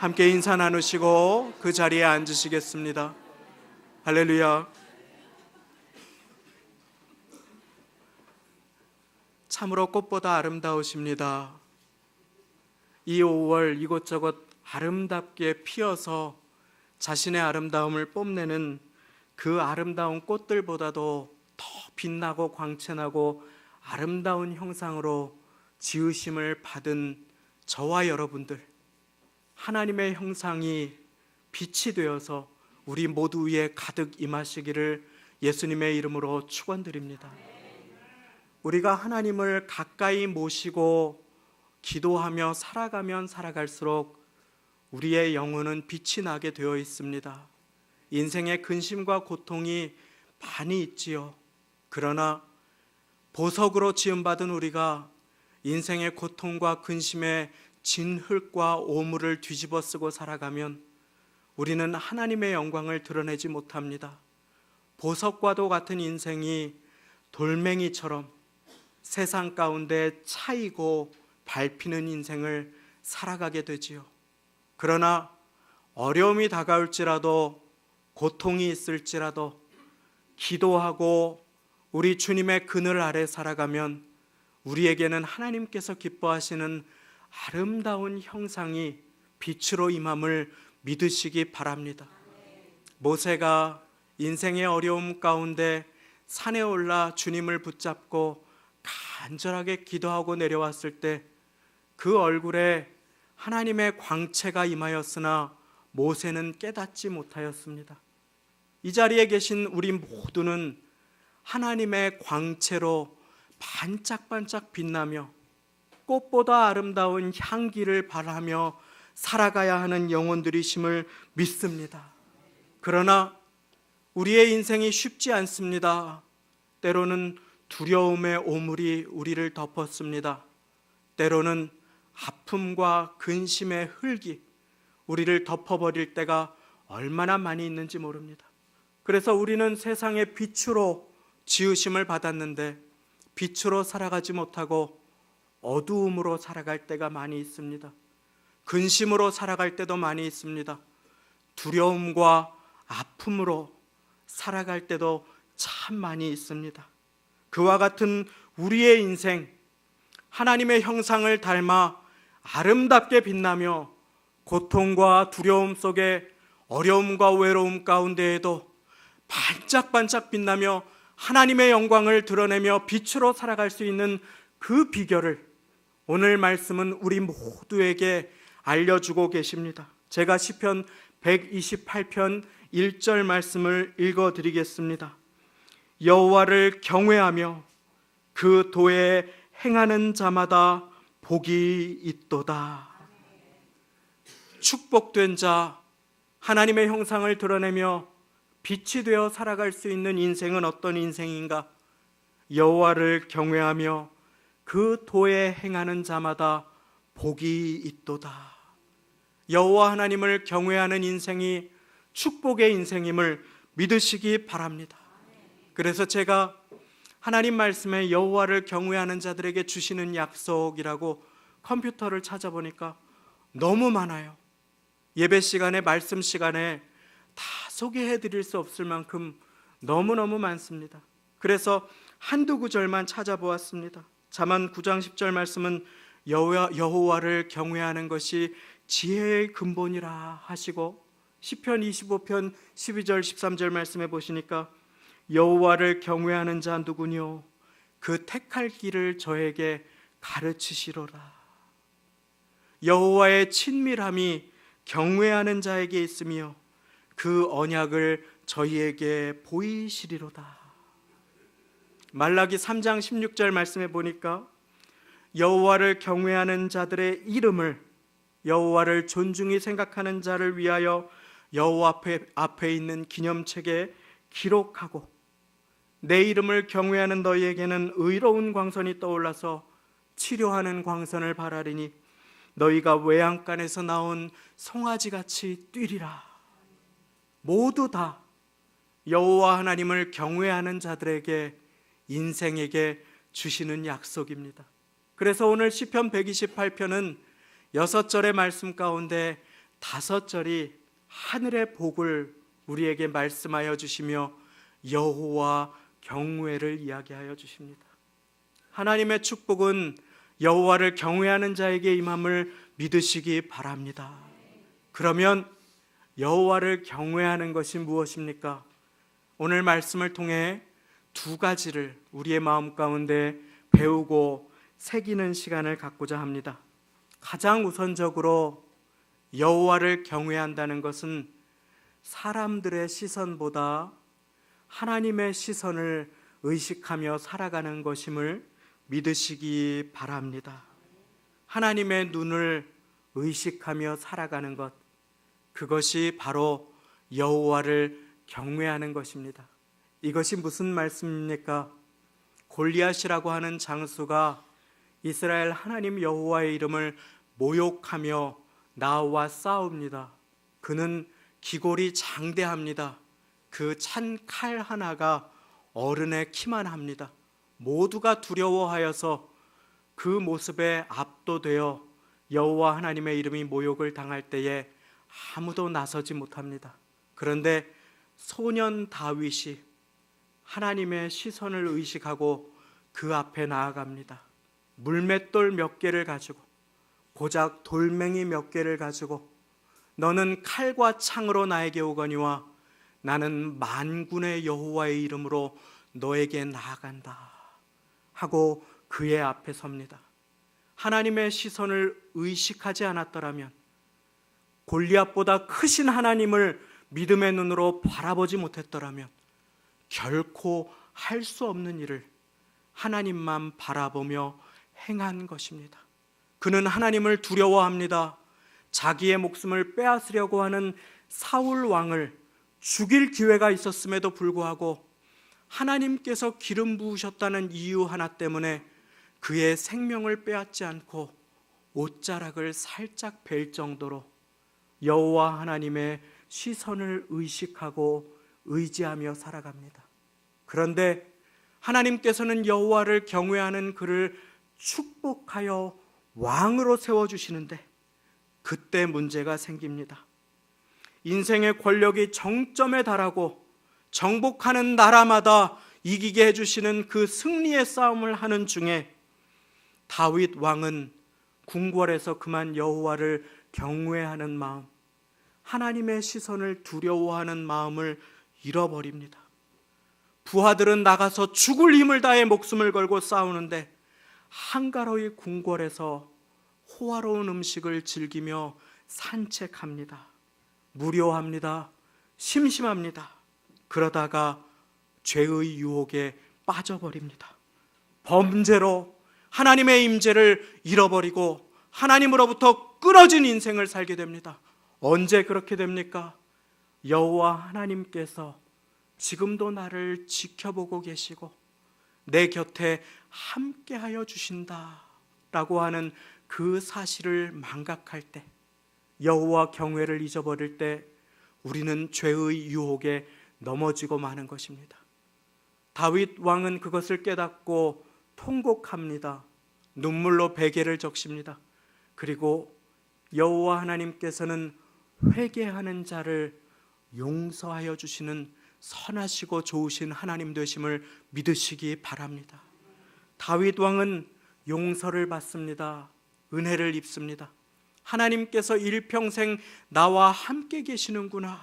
함께 인사 나누시고 그 자리에 앉으시겠습니다. 할렐루야. 참으로 꽃보다 아름다우십니다. 이 5월 이곳저곳 아름답게 피어서 자신의 아름다움을 뽐내는 그 아름다운 꽃들보다도 더 빛나고 광채나고 아름다운 형상으로 지으심을 받은 저와 여러분들, 하나님의 형상이 빛이 되어서 우리 모두 위에 가득 임하시기를 예수님의 이름으로 축원드립니다. 우리가 하나님을 가까이 모시고 기도하며 살아가면 살아갈수록 우리의 영혼은 빛이 나게 되어 있습니다. 인생의 근심과 고통이 많이 있지요. 그러나 보석으로 지음받은 우리가 인생의 고통과 근심의 진흙과 오물을 뒤집어 쓰고 살아가면 우리는 하나님의 영광을 드러내지 못합니다. 보석과도 같은 인생이 돌멩이처럼 세상 가운데 차이고 밟히는 인생을 살아가게 되지요. 그러나 어려움이 다가올지라도 고통이 있을지라도 기도하고 우리 주님의 그늘 아래 살아가면 우리에게는 하나님께서 기뻐하시는 아름다운 형상이 빛으로 임함을 믿으시기 바랍니다. 모세가 인생의 어려움 가운데 산에 올라 주님을 붙잡고 간절하게 기도하고 내려왔을 때 그 얼굴에 하나님의 광채가 임하였으나 모세는 깨닫지 못하였습니다. 이 자리에 계신 우리 모두는 하나님의 광채로 반짝반짝 빛나며 꽃보다 아름다운 향기를 바라며 살아가야 하는 영혼들이심을 믿습니다. 그러나 우리의 인생이 쉽지 않습니다. 때로는 두려움의 오물이 우리를 덮었습니다. 때로는 아픔과 근심의 흙이 우리를 덮어버릴 때가 얼마나 많이 있는지 모릅니다. 그래서 우리는 세상의 빛으로 지으심을 받았는데 빛으로 살아가지 못하고 어두움으로 살아갈 때가 많이 있습니다. 근심으로 살아갈 때도 많이 있습니다. 두려움과 아픔으로 살아갈 때도 참 많이 있습니다. 그와 같은 우리의 인생, 하나님의 형상을 닮아 아름답게 빛나며 고통과 두려움 속에 어려움과 외로움 가운데에도 반짝반짝 빛나며 하나님의 영광을 드러내며 빛으로 살아갈 수 있는 그 비결을 오늘 말씀은 우리 모두에게 알려주고 계십니다. 제가 시편 128편 1절 말씀을 읽어드리겠습니다. 여호와를 경외하며 그 도에 행하는 자마다 복이 있도다. 축복된 자, 하나님의 형상을 드러내며 빛이 되어 살아갈 수 있는 인생은 어떤 인생인가? 여호와를 경외하며 그 도에 행하는 자마다 복이 있도다. 여호와 하나님을 경외하는 인생이 축복의 인생임을 믿으시기 바랍니다. 그래서 제가 하나님 말씀에 여호와를 경외하는 자들에게 주시는 약속이라고 컴퓨터를 찾아보니까 너무 많아요. 예배 시간에, 말씀 시간에 다 소개해 드릴 수 없을 만큼 너무너무 많습니다. 그래서 한두 구절만 찾아보았습니다. 잠언 9장 10절 말씀은 여호와를 경외하는 것이 지혜의 근본이라 하시고, 시편 25편 12절 13절 말씀에 보시니까 여호와를 경외하는 자 누구뇨? 그 택할 길을 저에게 가르치시로라. 여호와의 친밀함이 경외하는 자에게 있으며 그 언약을 저희에게 보이시리로다. 말라기 3장 16절 말씀에 보니까 여호와를 경외하는 자들의 이름을, 여호와를 존중히 생각하는 자를 위하여 여호와 앞에 있는 기념책에 기록하고 내 이름을 경외하는 너희에게는 의로운 광선이 떠올라서 치료하는 광선을 바라리니 너희가 외양간에서 나온 송아지같이 뛰리라. 모두 다 여호와 하나님을 경외하는 자들에게, 인생에게 주시는 약속입니다. 그래서 오늘 시편 128편은 6절의 말씀 가운데 5절이 하늘의 복을 우리에게 말씀하여 주시며 여호와 경외를 이야기하여 주십니다. 하나님의 축복은 여호와를 경외하는 자에게 임함을 믿으시기 바랍니다. 그러면 여호와를 경외하는 것이 무엇입니까? 오늘 말씀을 통해 2가지를 우리의 마음 가운데 배우고 새기는 시간을 갖고자 합니다. 가장 우선적으로 여호와를 경외한다는 것은 사람들의 시선보다 하나님의 시선을 의식하며 살아가는 것임을 믿으시기 바랍니다. 하나님의 눈을 의식하며 살아가는 것, 그것이 바로 여호와를 경외하는 것입니다. 이것이 무슨 말씀입니까? 골리앗이라고 하는 장수가 이스라엘 하나님 여호와의 이름을 모욕하며 나와 싸웁니다. 그는 기골이 장대합니다. 그 찬 칼 하나가 어른의 키만 합니다. 모두가 두려워하여서 그 모습에 압도되어 여호와 하나님의 이름이 모욕을 당할 때에 아무도 나서지 못합니다. 그런데 소년 다윗이 하나님의 시선을 의식하고 그 앞에 나아갑니다. 물맷돌 몇 개를 가지고, 고작 돌멩이 몇 개를 가지고, 너는 칼과 창으로 나에게 오거니와 나는 만군의 여호와의 이름으로 너에게 나아간다 하고 그의 앞에 섭니다. 하나님의 시선을 의식하지 않았더라면, 골리앗보다 크신 하나님을 믿음의 눈으로 바라보지 못했더라면 결코 할 수 없는 일을 하나님만 바라보며 행한 것입니다. 그는 하나님을 두려워합니다. 자기의 목숨을 빼앗으려고 하는 사울 왕을 죽일 기회가 있었음에도 불구하고 하나님께서 기름 부으셨다는 이유 하나 때문에 그의 생명을 빼앗지 않고 옷자락을 살짝 벨 정도로 여호와 하나님의 시선을 의식하고 의지하며 살아갑니다. 그런데 하나님께서는 여호와를 경외하는 그를 축복하여 왕으로 세워주시는데 그때 문제가 생깁니다. 인생의 권력이 정점에 달하고 정복하는 나라마다 이기게 해주시는 그 승리의 싸움을 하는 중에 다윗 왕은 궁궐에서 그만 여호와를 경외하는 마음, 하나님의 시선을 두려워하는 마음을 잃어버립니다. 부하들은 나가서 죽을 힘을 다해 목숨을 걸고 싸우는데 한가로이 궁궐에서 호화로운 음식을 즐기며 산책합니다. 무료합니다. 심심합니다. 그러다가 죄의 유혹에 빠져버립니다. 범죄로 하나님의 임재를 잃어버리고 하나님으로부터 끊어진 인생을 살게 됩니다. 언제 그렇게 됩니까? 여호와 하나님께서 지금도 나를 지켜보고 계시고 내 곁에 함께하여 주신다라고 하는 그 사실을 망각할 때, 여호와 경외를 잊어버릴 때 우리는 죄의 유혹에 넘어지고 마는 것입니다. 다윗 왕은 그것을 깨닫고 통곡합니다. 눈물로 베개를 적십니다. 그리고 여호와 하나님께서는 회개하는 자를 용서하여 주시는 선하시고 좋으신 하나님 되심을 믿으시기 바랍니다. 다윗 왕은 용서를 받습니다. 은혜를 입습니다. 하나님께서 일평생 나와 함께 계시는구나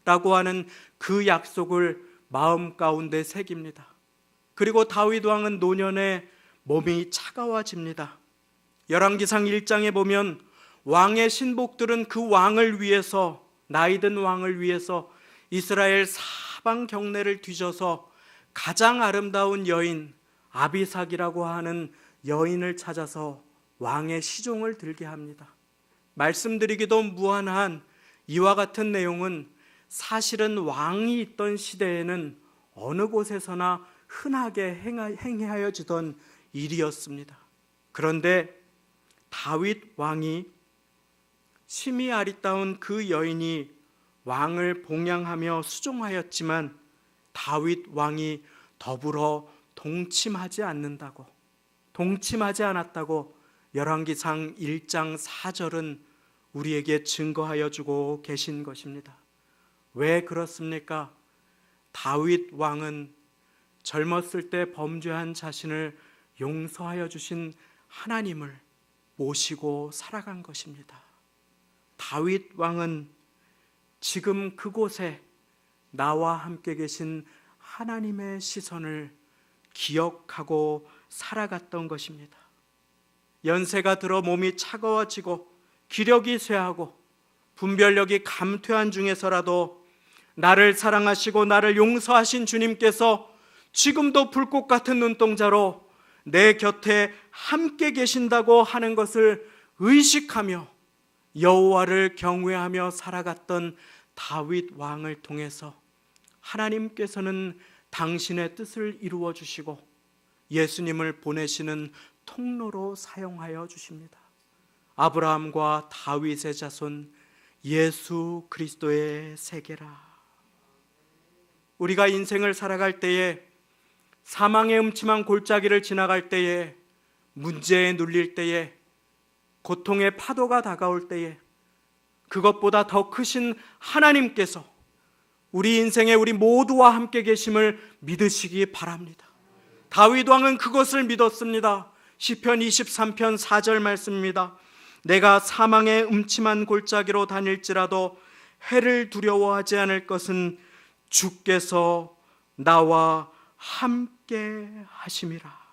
라고 하는 그 약속을 마음 가운데 새깁니다. 그리고 다윗 왕은 노년에 몸이 차가워집니다. 열왕기상 1장에 보면 왕의 신복들은 그 왕을 위해서, 나이든 왕을 위해서 이스라엘 사방 경내를 뒤져서 가장 아름다운 여인 아비삭이라고 하는 여인을 찾아서 왕의 시종을 들게 합니다. 말씀드리기도 무한한 이와 같은 내용은 사실은 왕이 있던 시대에는 어느 곳에서나 흔하게 행하여지던 일이었습니다. 그런데 다윗 왕이 심히 아리따운 그 여인이 왕을 봉양하며 수종하였지만 다윗 왕이 더불어 동침하지 않았다고 열왕기상 1장 4절은 우리에게 증거하여 주고 계신 것입니다. 왜 그렇습니까? 다윗 왕은 젊었을 때 범죄한 자신을 용서하여 주신 하나님을 모시고 살아간 것입니다. 다윗 왕은 지금 그곳에 나와 함께 계신 하나님의 시선을 기억하고 살아갔던 것입니다. 연세가 들어 몸이 차가워지고 기력이 쇠하고 분별력이 감퇴한 중에서라도 나를 사랑하시고 나를 용서하신 주님께서 지금도 불꽃 같은 눈동자로 내 곁에 함께 계신다고 하는 것을 의식하며 여호와를 경외하며 살아갔던 다윗 왕을 통해서 하나님께서는 당신의 뜻을 이루어 주시고 예수님을 보내시는 통로로 사용하여 주십니다. 아브라함과 다윗의 자손 예수 그리스도의 세계라. 우리가 인생을 살아갈 때에, 사망의 음침한 골짜기를 지나갈 때에, 문제에 눌릴 때에, 고통의 파도가 다가올 때에 그것보다 더 크신 하나님께서 우리 인생에 우리 모두와 함께 계심을 믿으시기 바랍니다. 다윗 왕은 그것을 믿었습니다. 시편 23편 4절 말씀입니다. 내가 사망의 음침한 골짜기로 다닐지라도 해를 두려워하지 않을 것은 주께서 나와 함께 하심이라.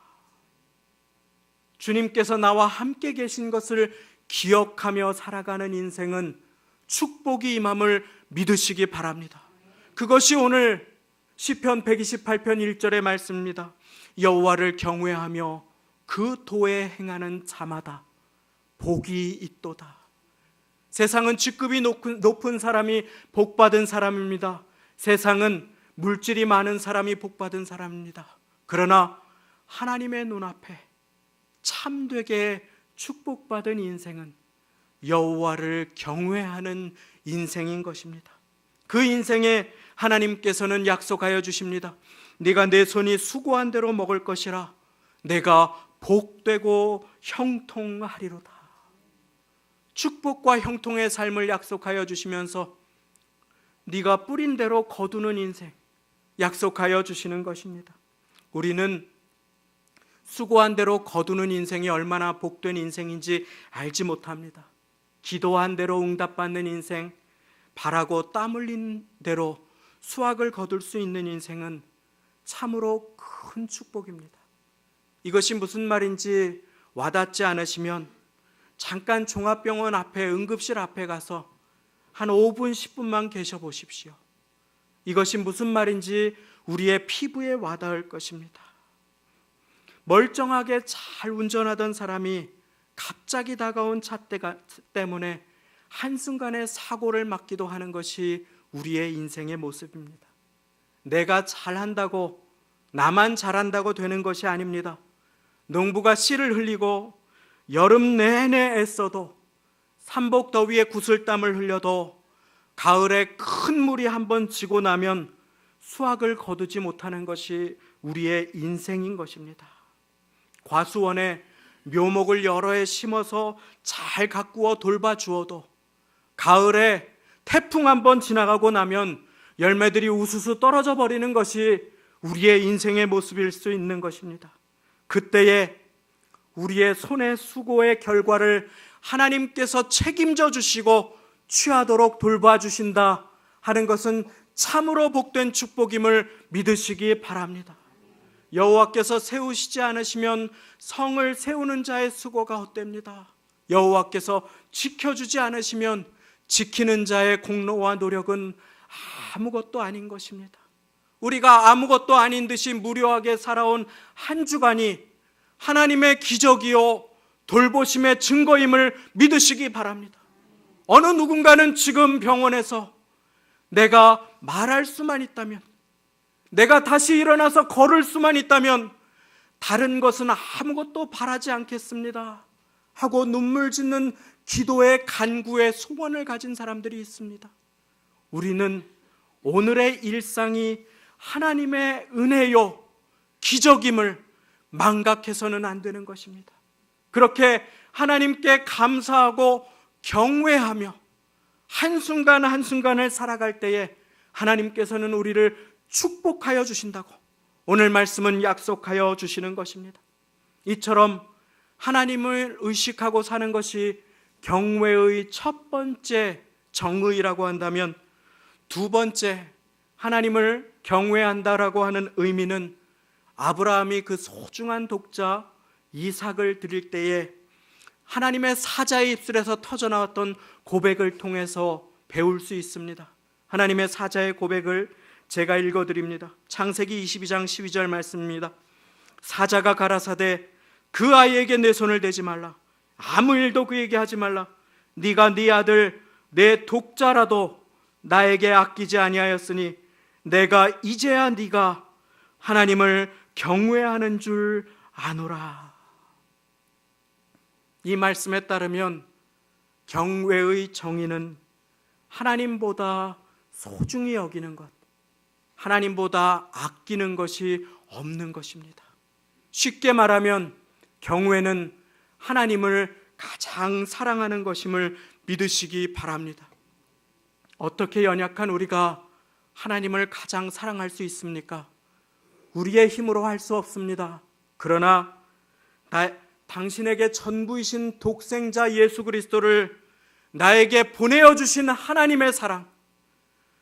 주님께서 나와 함께 계신 것을 기억하며 살아가는 인생은 축복이 임함을 믿으시기 바랍니다. 그것이 오늘 시편 128편 1절의 말씀입니다. 여호와를 경외하며 그 도에 행하는 자마다 복이 있도다. 세상은 직급이 높은 사람이 복받은 사람입니다. 세상은 물질이 많은 사람이 복받은 사람입니다. 그러나 하나님의 눈앞에 참되게 축복받은 인생은 여호와를 경외하는 인생인 것입니다. 그 인생에 하나님께서는 약속하여 주십니다. 네가 내 손이 수고한 대로 먹을 것이라. 내가 복되고 형통하리로다. 축복과 형통의 삶을 약속하여 주시면서 네가 뿌린 대로 거두는 인생 약속하여 주시는 것입니다. 우리는 수고한 대로 거두는 인생이 얼마나 복된 인생인지 알지 못합니다. 기도한 대로 응답받는 인생, 바라고 땀 흘린 대로 수확을 거둘 수 있는 인생은 참으로 큰 축복입니다. 이것이 무슨 말인지 와닿지 않으시면 잠깐 종합병원 앞에, 응급실 앞에 가서 한 5분, 10분만 계셔 보십시오. 이것이 무슨 말인지 우리의 피부에 와닿을 것입니다. 멀쩡하게 잘 운전하던 사람이 갑자기 다가온 차 때문에 한순간에 사고를 맞기도 하는 것이 우리의 인생의 모습입니다. 내가 잘한다고, 나만 잘한다고 되는 것이 아닙니다. 농부가 씨를 흘리고 여름 내내 애써도, 삼복 더위에 구슬땀을 흘려도 가을에 큰 물이 한번 지고 나면 수확을 거두지 못하는 것이 우리의 인생인 것입니다. 과수원에 묘목을 여러 해 심어서 잘 가꾸어 돌봐주어도 가을에 태풍 한번 지나가고 나면 열매들이 우수수 떨어져 버리는 것이 우리의 인생의 모습일 수 있는 것입니다. 그때에 우리의 손의 수고의 결과를 하나님께서 책임져 주시고 취하도록 돌봐주신다 하는 것은 참으로 복된 축복임을 믿으시기 바랍니다. 여호와께서 세우시지 않으시면 성을 세우는 자의 수고가 헛됩니다. 여호와께서 지켜주지 않으시면 지키는 자의 공로와 노력은 아무것도 아닌 것입니다. 우리가 아무것도 아닌 듯이 무료하게 살아온 한 주간이 하나님의 기적이요 돌보심의 증거임을 믿으시기 바랍니다. 어느 누군가는 지금 병원에서 내가 말할 수만 있다면, 내가 다시 일어나서 걸을 수만 있다면 다른 것은 아무것도 바라지 않겠습니다 하고 눈물 짓는 기도의 간구의 소원을 가진 사람들이 있습니다. 우리는 오늘의 일상이 하나님의 은혜요 기적임을 망각해서는 안 되는 것입니다. 그렇게 하나님께 감사하고 경외하며 한순간 한순간을 살아갈 때에 하나님께서는 우리를 축복하여 주신다고 오늘 말씀은 약속하여 주시는 것입니다. 이처럼 하나님을 의식하고 사는 것이 경외의 첫 번째 정의라고 한다면, 두 번째 하나님을 경외한다라고 하는 의미는 아브라함이 그 소중한 독자 이삭을 드릴 때에 하나님의 사자의 입술에서 터져나왔던 고백을 통해서 배울 수 있습니다. 하나님의 사자의 고백을 제가 읽어드립니다. 창세기 22장 12절 말씀입니다. 사자가 가라사대 그 아이에게 내 손을 대지 말라. 아무 일도 그에게 하지 말라. 네가 네 아들 내 독자라도 나에게 아끼지 아니하였으니 내가 이제야 네가 하나님을 경외하는 줄 아노라. 이 말씀에 따르면 경외의 정의는 하나님보다 소중히 여기는 것, 하나님보다 아끼는 것이 없는 것입니다. 쉽게 말하면 경외는 하나님을 가장 사랑하는 것임을 믿으시기 바랍니다. 어떻게 연약한 우리가 하나님을 가장 사랑할 수 있습니까? 우리의 힘으로 할 수 없습니다. 그러나 당신에게 전부이신 독생자 예수 그리스도를 나에게 보내어 주신 하나님의 사랑,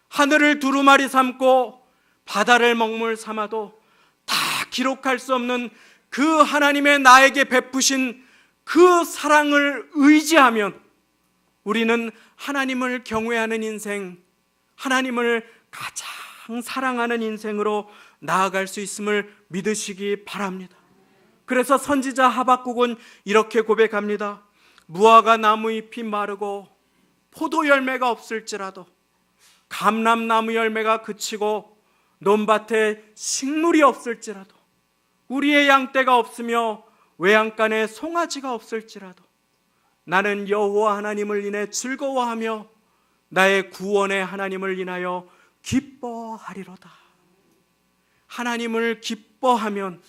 하늘을 두루마리 삼고 바다를 먹물 삼아도 다 기록할 수 없는 그 하나님의 나에게 베푸신 그 사랑을 의지하면 우리는 하나님을 경외하는 인생, 하나님을 가장 사랑하는 인생으로 나아갈 수 있음을 믿으시기 바랍니다. 그래서 선지자 하박국은 이렇게 고백합니다. 무화과 나무 잎이 마르고 포도 열매가 없을지라도, 감람나무 열매가 그치고 논밭에 식물이 없을지라도, 우리의 양떼가 없으며 외양간에 송아지가 없을지라도 나는 여호와 하나님을 인해 즐거워하며 나의 구원의 하나님을 인하여 기뻐하리로다. 하나님을 기뻐하면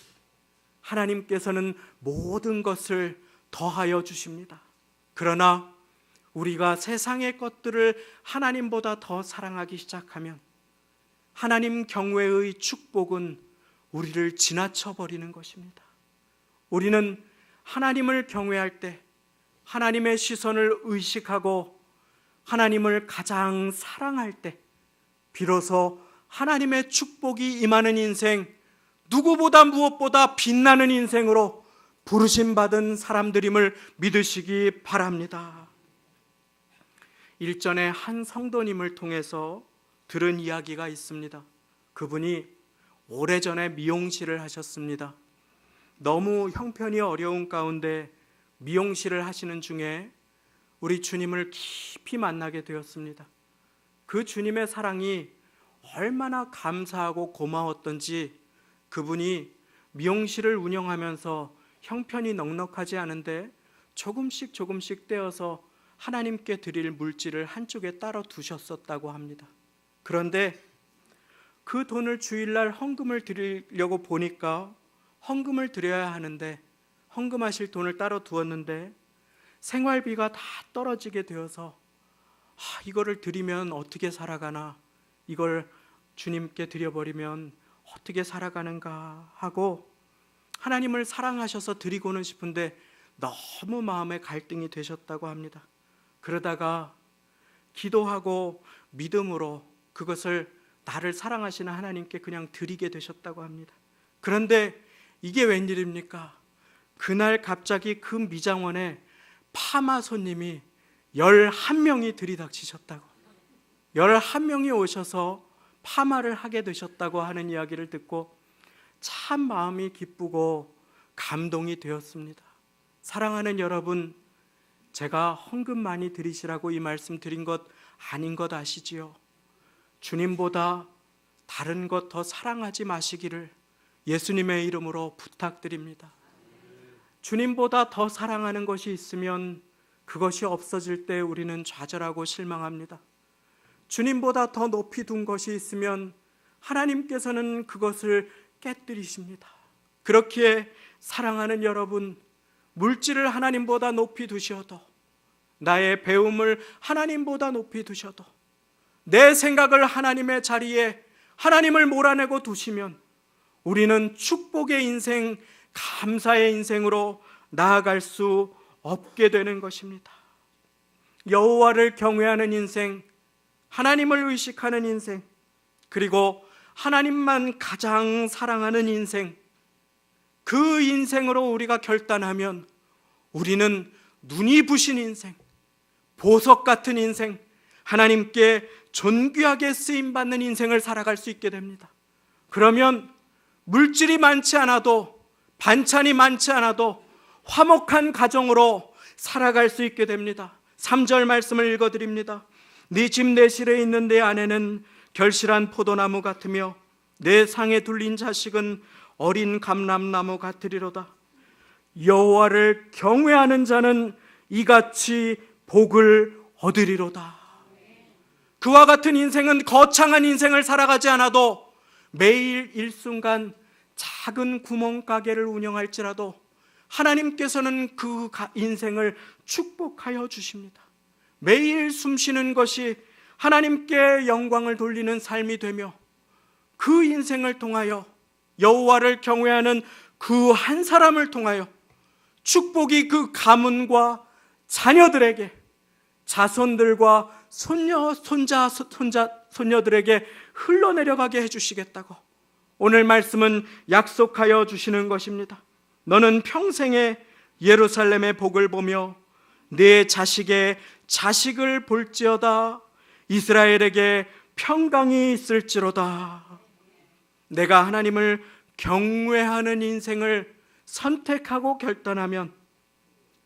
하나님께서는 모든 것을 더하여 주십니다. 그러나 우리가 세상의 것들을 하나님보다 더 사랑하기 시작하면 하나님 경외의 축복은 우리를 지나쳐 버리는 것입니다. 우리는 하나님을 경외할 때, 하나님의 시선을 의식하고 하나님을 가장 사랑할 때 비로소 하나님의 축복이 임하는 인생, 누구보다 무엇보다 빛나는 인생으로 부르심받은 사람들임을 믿으시기 바랍니다. 일전에 한 성도님을 통해서 들은 이야기가 있습니다. 그분이 오래전에 미용실을 하셨습니다. 너무 형편이 어려운 가운데 미용실을 하시는 중에 우리 주님을 깊이 만나게 되었습니다. 그 주님의 사랑이 얼마나 감사하고 고마웠던지 그분이 미용실을 운영하면서 형편이 넉넉하지 않은데 조금씩 떼어서 하나님께 드릴 물질을 한쪽에 따로 두셨었다고 합니다. 그런데 그 돈을 주일날 헌금을 드리려고 보니까 헌금을 드려야 하는데 헌금하실 돈을 따로 두었는데 생활비가 다 떨어지게 되어서 이거를 드리면 어떻게 살아가나, 이걸 주님께 드려버리면 어떻게 살아가는가 하고 하나님을 사랑하셔서 드리고는 싶은데 너무 마음에 갈등이 되셨다고 합니다. 그러다가 기도하고 믿음으로 그것을 나를 사랑하시는 하나님께 그냥 드리게 되셨다고 합니다. 그런데 이게 웬일입니까? 그날 갑자기 그 미장원에 파마 손님이 11명이 들이닥치셨다고, 11명이 오셔서 파마를 하게 되셨다고 하는 이야기를 듣고 참 마음이 기쁘고 감동이 되었습니다. 사랑하는 여러분, 제가 헌금 많이 드리시라고 이 말씀 드린 것 아닌 것 아시지요? 주님보다 다른 것 더 사랑하지 마시기를 예수님의 이름으로 부탁드립니다. 주님보다 더 사랑하는 것이 있으면 그것이 없어질 때 우리는 좌절하고 실망합니다. 주님보다 더 높이 둔 것이 있으면 하나님께서는 그것을 깨뜨리십니다. 그렇기에 사랑하는 여러분, 물질을 하나님보다 높이 두셔도 나의 배움을 하나님보다 높이 두셔도 내 생각을 하나님의 자리에 하나님을 몰아내고 두시면 우리는 축복의 인생, 감사의 인생으로 나아갈 수 없게 되는 것입니다. 여호와를 경외하는 인생, 하나님을 의식하는 인생, 그리고 하나님만 가장 사랑하는 인생, 그 인생으로 우리가 결단하면 우리는 눈이 부신 인생, 보석 같은 인생, 하나님께 존귀하게 쓰임받는 인생을 살아갈 수 있게 됩니다. 그러면 물질이 많지 않아도, 반찬이 많지 않아도 화목한 가정으로 살아갈 수 있게 됩니다. 3절 말씀을 읽어드립니다. 네 집 내실에 있는 내 아내는 결실한 포도나무 같으며 내 상에 둘린 자식은 어린 감람나무 같으리로다. 여호와를 경외하는 자는 이같이 복을 얻으리로다. 그와 같은 인생은 거창한 인생을 살아가지 않아도 매일 일순간 작은 구멍가게를 운영할지라도 하나님께서는 그 인생을 축복하여 주십니다. 매일 숨쉬는 것이 하나님께 영광을 돌리는 삶이 되며 그 인생을 통하여 여호와를 경외하는 그 한 사람을 통하여 축복이 그 가문과 자녀들에게, 자손들과 손녀들에게 흘러내려가게 해주시겠다고 오늘 말씀은 약속하여 주시는 것입니다. 너는 평생에 예루살렘의 복을 보며 네 자식의 자식을 볼지어다. 이스라엘에게 평강이 있을지로다. 내가 하나님을 경외하는 인생을 선택하고 결단하면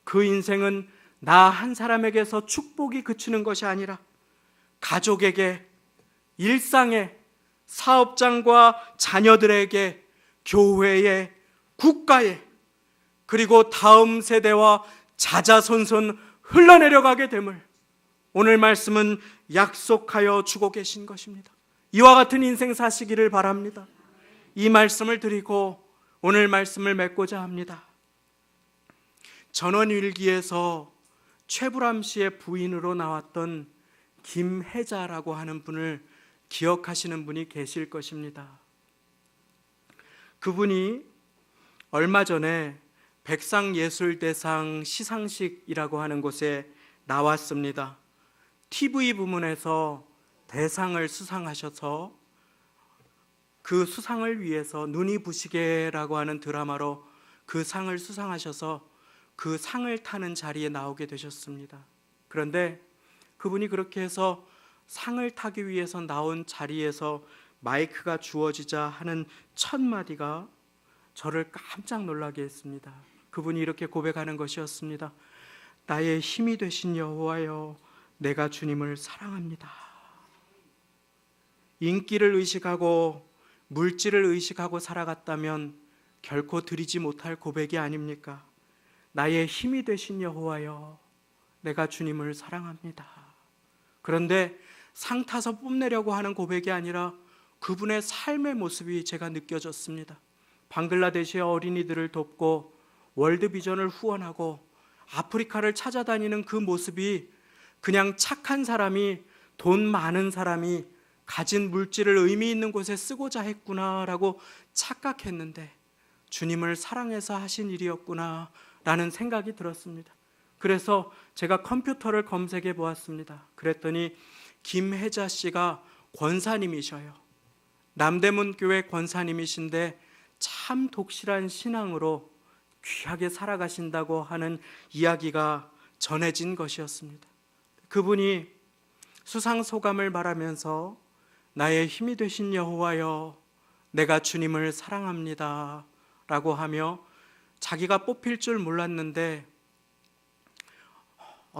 그 인생은 나 한 사람에게서 축복이 그치는 것이 아니라 가족에게, 일상에, 사업장과 자녀들에게, 교회에, 국가에, 그리고 다음 세대와 자자손손 흘러내려가게 됨을 오늘 말씀은 약속하여 주고 계신 것입니다. 이와 같은 인생 사시기를 바랍니다. 이 말씀을 드리고 오늘 말씀을 맺고자 합니다. 전원일기에서 최불암 씨의 부인으로 나왔던 김혜자라고 하는 분을 기억하시는 분이 계실 것입니다. 그분이 얼마 전에 백상예술대상 시상식이라고 하는 곳에 나왔습니다. TV 부문에서 대상을 수상하셔서 그 수상을 위해서 눈이 부시게라고 하는 드라마로 그 상을 수상하셔서 그 상을 타는 자리에 나오게 되셨습니다. 그런데 그분이 그렇게 해서 상을 타기 위해서 나온 자리에서 마이크가 주어지자 하는 첫 마디가 저를 깜짝 놀라게 했습니다. 그분이 이렇게 고백하는 것이었습니다. 나의 힘이 되신 여호와여, 내가 주님을 사랑합니다. 인기를 의식하고 물질을 의식하고 살아갔다면 결코 드리지 못할 고백이 아닙니까? 나의 힘이 되신 여호와여, 내가 주님을 사랑합니다. 그런데 상 타서 뽐내려고 하는 고백이 아니라 그분의 삶의 모습이 제가 느껴졌습니다. 방글라데시의 어린이들을 돕고 월드비전을 후원하고 아프리카를 찾아다니는 그 모습이 그냥 착한 사람이, 돈 많은 사람이 가진 물질을 의미 있는 곳에 쓰고자 했구나라고 착각했는데 주님을 사랑해서 하신 일이었구나 라는 생각이 들었습니다. 그래서 제가 컴퓨터를 검색해 보았습니다. 그랬더니 김혜자 씨가 권사님이셔요. 남대문 교회 권사님이신데 참 독실한 신앙으로 귀하게 살아가신다고 하는 이야기가 전해진 것이었습니다. 그분이 수상 소감을 말하면서 나의 힘이 되신 여호와여, 내가 주님을 사랑합니다 라고 하며 자기가 뽑힐 줄 몰랐는데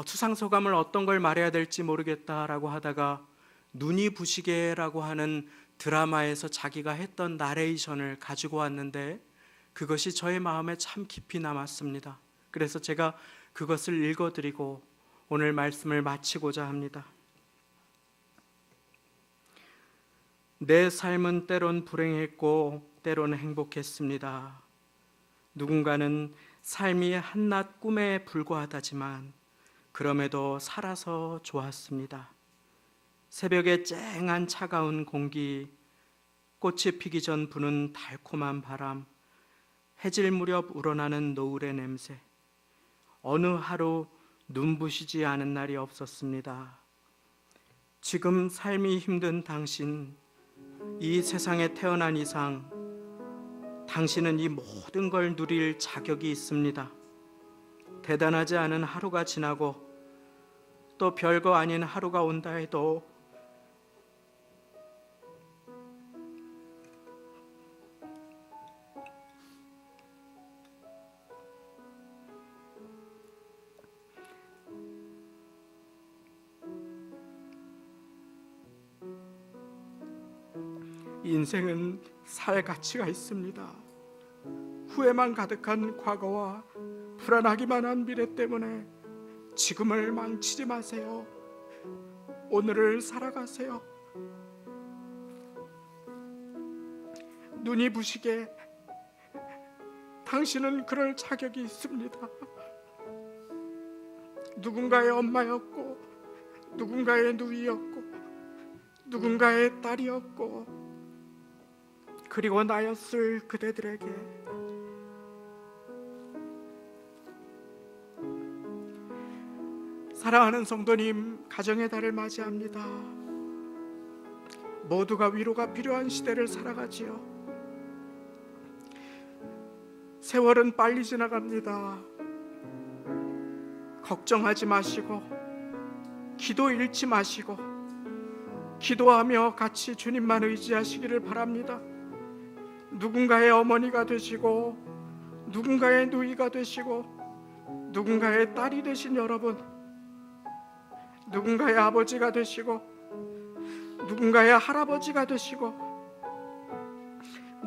수상 소감을 어떤 걸 말해야 될지 모르겠다라고 하다가 눈이 부시게라고 하는 드라마에서 자기가 했던 나레이션을 가지고 왔는데 그것이 저의 마음에 참 깊이 남았습니다. 그래서 제가 그것을 읽어드리고 오늘 말씀을 마치고자 합니다. 내 삶은 때론 불행했고 때론 행복했습니다. 누군가는 삶이 한낱 꿈에 불과하다지만 그럼에도 살아서 좋았습니다. 새벽에 쨍한 차가운 공기, 꽃이 피기 전 부는 달콤한 바람, 해질 무렵 우러나는 노을의 냄새, 어느 하루 눈부시지 않은 날이 없었습니다. 지금 삶이 힘든 당신, 이 세상에 태어난 이상 당신은 이 모든 걸 누릴 자격이 있습니다. 대단하지 않은 하루가 지나고 또 별거 아닌 하루가 온다 해도 인생은 살 가치가 있습니다. 후회만 가득한 과거와 불안하기만 한 미래 때문에 지금을 망치지 마세요. 오늘을 살아가세요. 눈이 부시게 당신은 그럴 자격이 있습니다. 누군가의 엄마였고, 누군가의 누이였고, 누군가의 딸이었고, 그리고 나였을 그대들에게 사랑하는 성도님, 가정의 달을 맞이합니다. 모두가 위로가 필요한 시대를 살아가지요. 세월은 빨리 지나갑니다. 걱정하지 마시고 기도 잃지 마시고 기도하며 같이 주님만 의지하시기를 바랍니다. 누군가의 어머니가 되시고 누군가의 누이가 되시고 누군가의 딸이 되신 여러분, 누군가의 아버지가 되시고 누군가의 할아버지가 되시고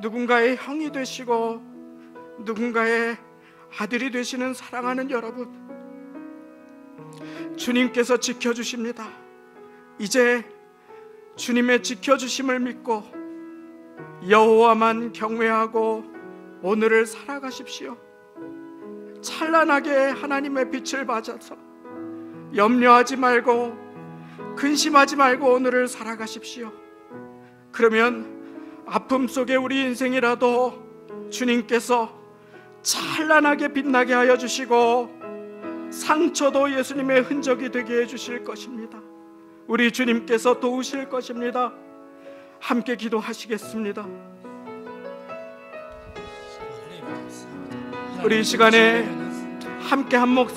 누군가의 형이 되시고 누군가의 아들이 되시는 사랑하는 여러분, 주님께서 지켜주십니다. 이제 주님의 지켜주심을 믿고 여호와만 경외하고 오늘을 살아가십시오. 찬란하게 하나님의 빛을 받아서 염려하지 말고 근심하지 말고 오늘을 살아가십시오. 그러면 아픔 속에 우리 인생이라도 주님께서 찬란하게 빛나게 하여 주시고 상처도 예수님의 흔적이 되게 해주실 것입니다. 우리 주님께서 도우실 것입니다. 함께 기도하시겠습니다. 우리 이 시간에 함께 한 목소리